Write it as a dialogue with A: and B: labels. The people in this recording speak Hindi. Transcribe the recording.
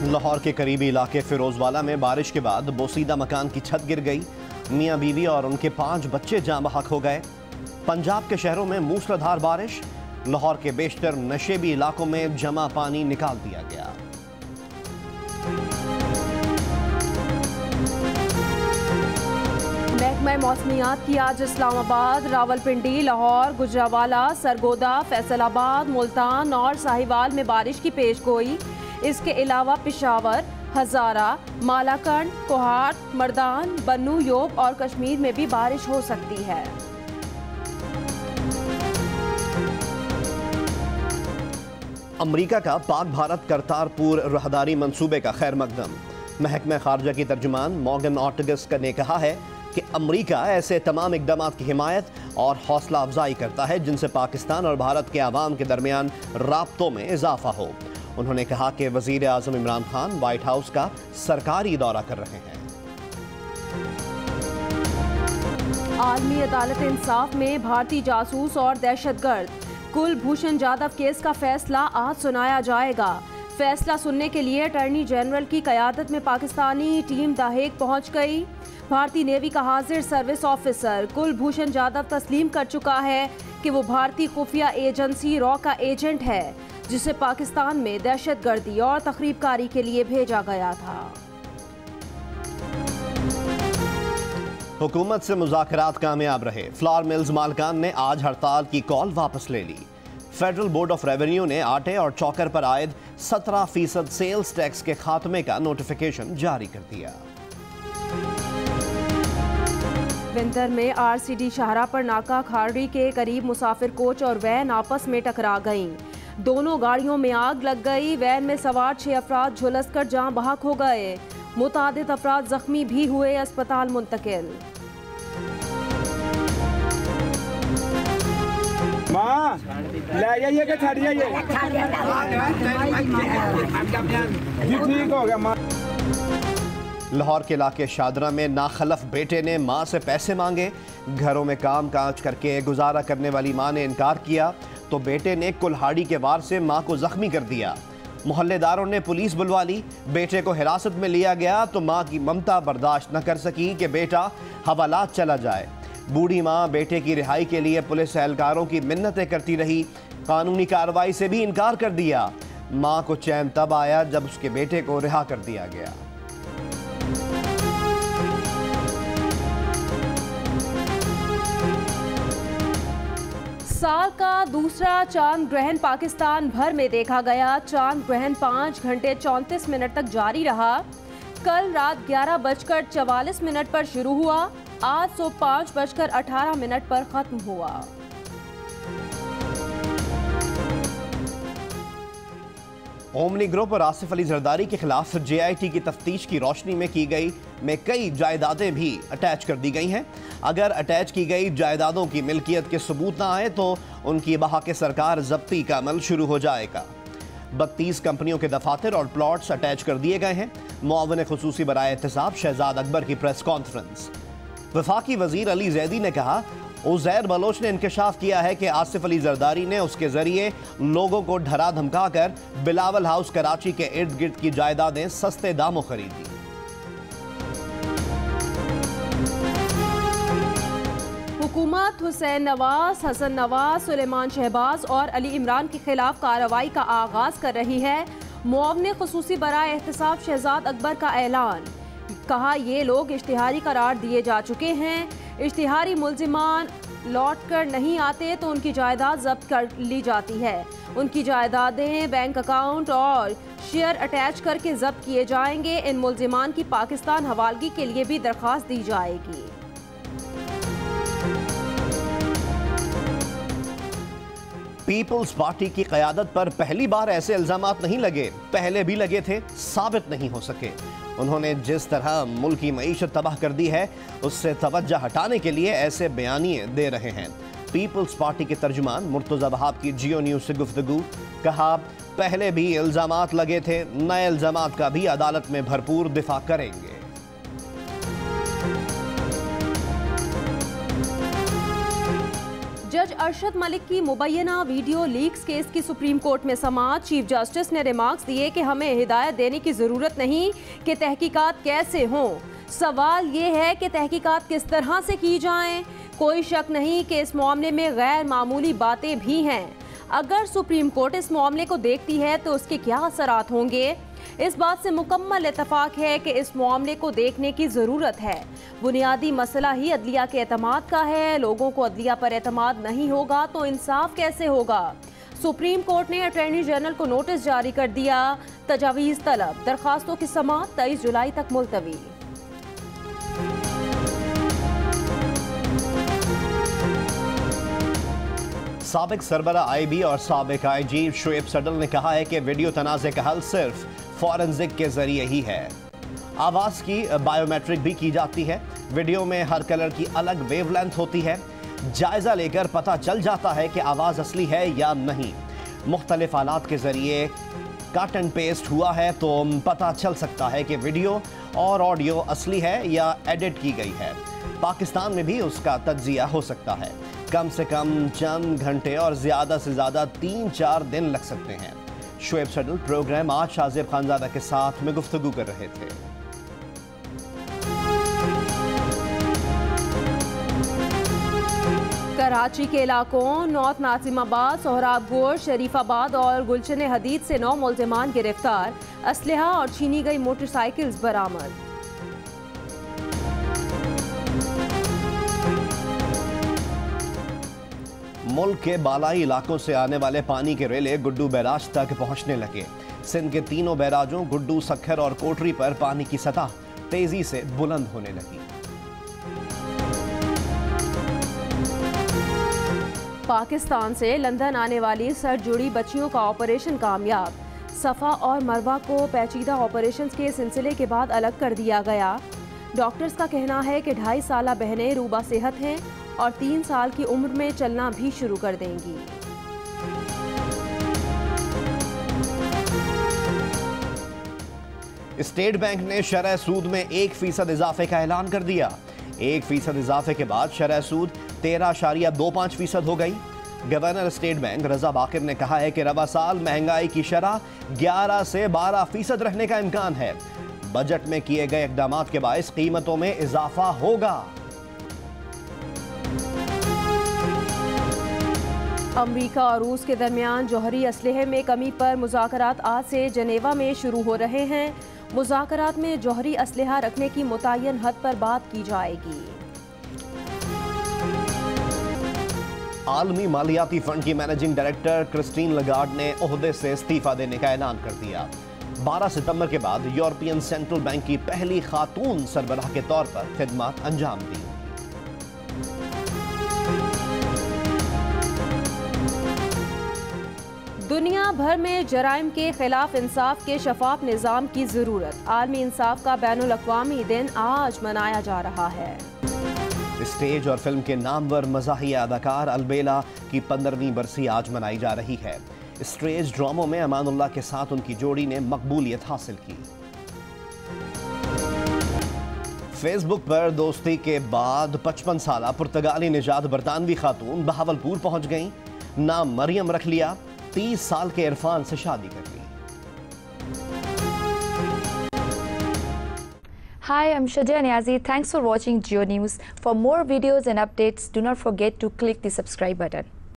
A: लाहौर के करीबी इलाके फिरोजवाला में बारिश के बाद बोसीदा मकान की छत गिर गई। मियां बीवी और उनके 5 बच्चे जाँ बहक हो गए। पंजाब के शहरों में मूसलाधार बारिश। लाहौर के बेशतर नशेबी इलाकों में जमा पानी निकाल दिया गया।
B: महकमा मौसमियात की आज इस्लामाबाद, रावलपिंडी, लाहौर, गुजरावाला, सरगोदा, फैसलाबाद, मुल्तान और साहिवाल में बारिश की पेशगोई। इसके अलावा पेशावर, हजारा, मालाकंड, कोहाट, मर्दान, बन्नू, योब और कश्मीर में भी बारिश हो सकती है।
A: अमरीका का पाक भारत करतारपुर राहदारी मंसूबे का खैर मकदम। महकमा खारजा की तर्जुमान मॉर्गन ऑर्टेगस ने कहा है कि अमरीका ऐसे तमाम इकदाम की हिमायत और हौसला अफजाई करता है जिनसे पाकिस्तान और भारत के अवाम के दरमियान राब्तों में इजाफा हो। उन्होंने कहा कि वज़ीर आज़म इमरान खान व्हाइट हाउस का सरकारी दौरा कर रहे हैं।
B: आलमी अदालत इंसाफ में भारतीय जासूस और दहशतगर्द कुलभूषण जाधव केस का फैसला आज सुनाया जाएगा। फैसला सुनने के लिए अटॉर्नी जनरल की क़यादत में पाकिस्तानी टीम द हेग पहुंच गई। भारतीय नेवी का हाजिर सर्विस ऑफिसर कुलभूषण जाधव तस्लीम कर चुका है कि वो भारतीय खुफिया एजेंसी रॉ का एजेंट है, जिसे पाकिस्तान में दहशतगर्दी और तखरीबकारी के लिए भेजा गया था।
A: हुकूमत से मुज़ाकरात कामयाब रहे। फ्लावर मिल्स मालकान ने आज हड़ताल की कॉल वापस ले ली। फेडरल बोर्ड ऑफ रेवेन्यू ने आटे और चौकर पर आयद 17% सेल्स टैक्स के खात्मे का नोटिफिकेशन जारी कर दिया।
B: विंतर में आरसीडी शाहरा पर नाका खाड़ी के करीब मुसाफिर कोच और वैन आपस में टकरा गईं। दोनों गाड़ियों में आग लग गई। वैन में सवार 6 अफराद झुलसकर जाँ बहक हो गए। मुतादिद अफराद जख्मी भी हुए, अस्पताल मुंतकिल।
C: माँ ले जाइए कि छड़ जाइए जी, ठीक हो गया माँ।
A: लाहौर के इलाके शादरा में नाखलफ बेटे ने मां से पैसे मांगे। घरों में काम काज करके गुजारा करने वाली मां ने इनकार किया तो बेटे ने कुल्हाड़ी के वार से मां को जख्मी कर दिया। मोहल्लेदारों ने पुलिस बुलवा ली। बेटे को हिरासत में लिया गया तो मां की ममता बर्दाश्त न कर सकी कि बेटा हवालात चला जाए। बूढ़ी मां बेटे की रिहाई के लिए पुलिस एहलकारों की मिन्नतें करती रही। कानूनी कार्रवाई से भी इनकार कर दिया। मां को चैन तब आया जब उसके बेटे को रिहा कर दिया गया।
B: साल का दूसरा चांद ग्रहण पाकिस्तान भर में देखा गया। चांद ग्रहण 5 घंटे 34 मिनट तक जारी रहा। कल रात 11:44 पर शुरू हुआ। आज सुबह 5:18 पर खत्म हुआ।
A: ओमनी ग्रुप और आसिफ अली जरदारी के खिलाफ JIT की तफ्तीश की रोशनी में कई जायदादें भी अटैच कर दी गई हैं। अगर अटैच की गई जायदादों की मिल्कियत के सबूत ना आए तो उनकी बहाके सरकार जब्ती का अमल शुरू हो जाएगा। 32 कंपनियों के दफातर और प्लॉट्स अटैच कर दिए गए हैं। मुआविन खुसूसी बराए एहतसाब शहजाद अकबर की प्रेस कॉन्फ्रेंस। वफाकी वजीर अली जैदी ने कहा, उज़ैर बलोच ने इंकशाफ किया है कि आसिफ अली जरदारी ने उसके जरिए लोगों को डरा धमका कर बिलावल हाउस कराची के इर्द गिर्द की जायदादें सस्ते दामों खरीदी।
B: हुकूमत हुसैन नवाज, हसन नवाज, सुलेमान शहबाज और अली इमरान के खिलाफ कार्रवाई का आगाज कर रही है। मुआविन खुसूसी बराए एहतसाब शहजाद अकबर का ऐलान। कहा, ये लोग इश्तिहारी करार दिए जा चुके हैं। इश्तिहारी मुल्जिमान लौट कर नहीं आते तो उनकी जायदाद जब्त कर ली जाती है। उनकी जायदादें, बैंक अकाउंट और शेयर अटैच करके जब्त किए जाएंगे। इन मुल्जिमान की पाकिस्तान हवालगी के लिए भी दरख्वास्त दी जाएगी।
A: पीपल्स पार्टी की क़यादत पर पहली बार ऐसे इल्ज़ामात नहीं लगे, पहले भी लगे थे, साबित नहीं हो सके। उन्होंने जिस तरह मुल्क की मईशत तबाह कर दी है उससे तवज्जो हटाने के लिए ऐसे बयानिए दे रहे हैं। पीपल्स पार्टी के तर्जुमान मुर्तज़ा वहाब की जियो न्यूज़ से गुफ्तगू। कहा, पहले भी इल्ज़ामात लगे थे, नए इल्ज़ामात का भी अदालत में भरपूर दिफा करेंगे।
B: जज अरशद मलिक की मुबैना वीडियो लीक्स केस की सुप्रीम कोर्ट में समाअत। चीफ जस्टिस ने रिमार्क्स दिए कि हमें हिदायत देने की ज़रूरत नहीं कि तहकीकात कैसे हों, सवाल ये है कि तहकीकात किस तरह से की जाएं। कोई शक नहीं कि इस मामले में गैर मामूली बातें भी हैं। अगर सुप्रीम कोर्ट इस मामले को देखती है तो उसके क्या असरात होंगे। इस बात से मुकम्मल इत्तफाक है कि इस मामले को देखने की ज़रूरत है। बुनियादी मसला ही अदलिया के एतमाद का है। लोगों को अदलिया पर एतमाद नहीं होगा तो इंसाफ कैसे होगा। सुप्रीम कोर्ट ने अटॉर्नी जनरल को नोटिस जारी कर दिया। तजावीज़ तलब दरखास्तों की समाअत 23 जुलाई तक मुलतवी।
A: साबिक सरबरा IB और साबिक IG शुएब सडल ने कहा है कि वीडियो तनाज़े का हल सिर्फ फॉरेंसिक के जरिए ही है। आवाज़ की बायोमेट्रिक भी की जाती है। वीडियो में हर कलर की अलग वेवलेंथ होती है। जायज़ा लेकर पता चल जाता है कि आवाज़ असली है या नहीं। मुख्तलिफ आलात के ज़रिए कट एंड पेस्ट हुआ है तो पता चल सकता है कि वीडियो और ऑडियो असली है या एडिट की गई है। पाकिस्तान में भी उसका तज्जिया हो सकता है। कम से कम चंद घंटे और ज़्यादा से ज़्यादा 3-4 दिन लग सकते हैं। शुएब सडल प्रोग्राम आज शाज़िब खानज़ादा के साथ में गुफ्तगू कर रहे थे।
B: कराची के इलाकों नॉर्थ नासिमाबाद, सोहराबगोश, शरीफाबाद और गुलशन हदीद से 9 मुल्ज़िमान गिरफ्तार। असलहा और छीनी गई मोटरसाइकिल्स बरामद।
A: मुल्क के बालाई इलाकों से आने वाले पानी के रेले गुड्डू बैराज तक पहुंचने लगे। सिंध के तीनों बैराजों गुड्डू, सक्खर और कोटरी पर पानी की सतह तेजी से बुलंद होने लगी।
B: पाकिस्तान से लंदन आने वाली 60 जुड़ी बच्चियों का ऑपरेशन कामयाब। सफ़ा और मरवा को पेचीदा ऑपरेशंस के सिलसिले के बाद अलग कर दिया गया। डॉक्टर्स का कहना है कि 2.5 साला बहनें रूबा सेहत हैं और 3 साल की उम्र में चलना भी शुरू कर देंगी।
A: स्टेट बैंक ने शरह सूद में 1% इजाफे का ऐलान कर दिया। 1% इजाफे के बाद शरह सूद 13.25% हो गई। गवर्नर स्टेट बैंक रजा बाकिर ने कहा है कि रवा साल महंगाई की शरह 11 से 12% रहने का इम्कान है। बजट में किए गए इकदाम के बायस कीमतों में इजाफा होगा।
B: अमरीका और रूस के दरमियान जौहरी असलहे में कमी पर मुज़ाकरात आज से जनेवा में शुरू हो रहे हैं। मुज़ाकरात में जौहरी असलहा रखने की मुतय्यन हद पर बात की जाएगी।
A: आलमी मालियाती फंड की मैनेजिंग डायरेक्टर क्रिस्टीन लगार्ड ने ओहदे से इस्तीफा देने का ऐलान कर दिया। 12 सितंबर के बाद यूरोपियन सेंट्रल बैंक की पहली खातून सरबराह के तौर पर खिदमत अंजाम दी।
B: दुनिया भर में जराइम के खिलाफ इंसाफ के शफाफ निज़ाम की ज़रूरत। आलमी इंसाफ का बैनुल अक़वामी दिन आज मनाया जा रहा है।
A: स्टेज और फिल्म के नामवर मज़ाहिया अदाकार अलबेला की 15वीं बरसी आज मनाई जा रही है। स्टेज ड्रामों में अमानुल्लाह के साथ उनकी जोड़ी ने मकबूलियत हासिल की। फेसबुक पर दोस्ती के बाद 55 साला पुर्तगाली निजात बरतानवी खातून बहावलपुर पहुंच गईं। नाम मरियम रख लिया। 30 साल के इरफान से शादी कर ली।
D: Hi, I'm Shadia Niazi. Thanks for watching Geo News. For more videos and updates, do not forget to click the subscribe button.